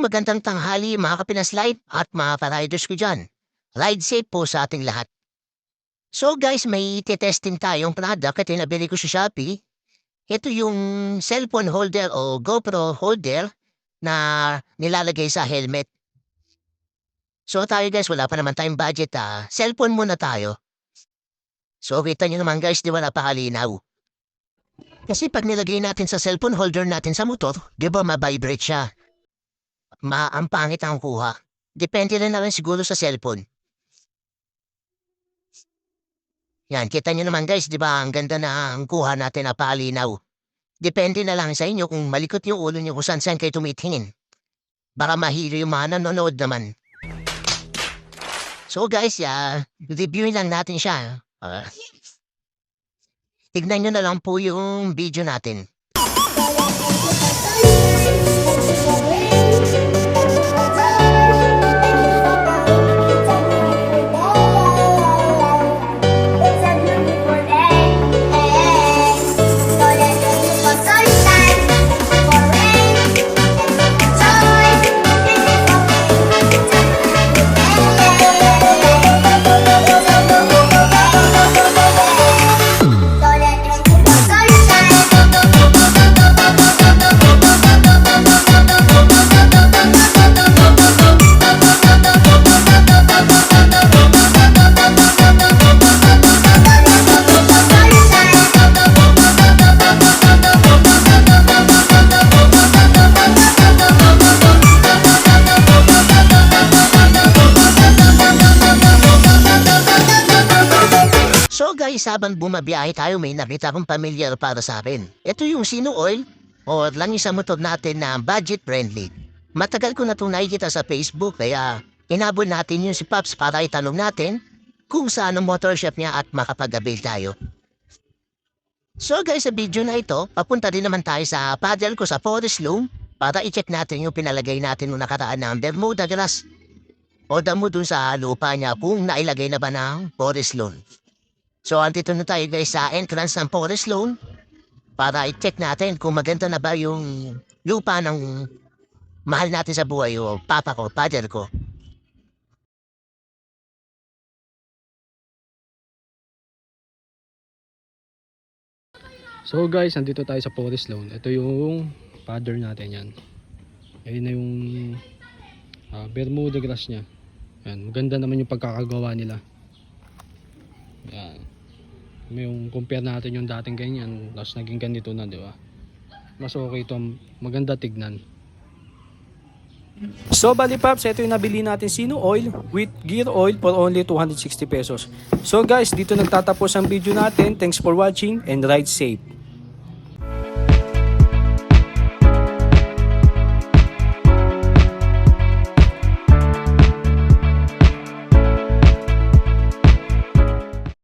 magandang tanghali mga kapinaslide at mga ka-riders ko dyan. Ride safe po sa ating lahat. So guys, may testing tayong product at nabili ko sa Shopee. Ito yung cellphone holder o GoPro holder na nilalagay sa helmet. So tayo guys, wala pa naman tayong budget cellphone muna tayo. So kita nyo naman guys, di ba napakalinaw? Kasi pag nilagay natin sa cellphone holder natin sa motor, di ba ma-vibrate siya? Ang pangit ang kuha. Depende rin na rin siguro sa cellphone. Yan, kita nyo naman guys, di ba ang ganda na ang kuha natin na palinaw. Depende na lang sa inyo kung malikot yung ulo nyo kung saan kayo tumitingin. Baka mahilo yung mga nanonood naman. So guys, reviewin lang natin siya. Tignan nyo na lang po yung video natin. So guys, habang bumabiyahe tayo may nakita akong pamilyar para sa akin. Ito yung Sino Oil o langis sa motor natin na budget friendly. Matagal ko na itong nakikita sa Facebook kaya inabol natin yung si Pops para itanong natin kung saan ang motor shop niya at makapag-avail tayo. So guys, sa video na ito, papunta din naman tayo sa paddle ko sa Forest Loom para i-check natin yung pinalagay natin nung nakaraan ng Bermuda grass o damo dun sa lupa niya kung nailagay na ba ng Forest Loom. So, andito na tayo guys sa entrance ng Forest Loan para i-check natin kung maganda na ba yung lupa ng mahal natin sa buhay o papa ko, father ko. So guys, andito tayo sa Forest Loan. Ito yung father natin yan. Ayun na yung Bermuda grass niya. Yan, maganda naman yung pagkakagawa nila. Yan. Yung compare natin yung dating ganyan, tapos naging ganito na, di ba? Mas okay ito, maganda tignan. So bali Paps, ito yung nabili natin Sino Oil with gear oil for only 260 pesos. So guys, dito nagtatapos ang video natin. Thanks for watching and ride safe.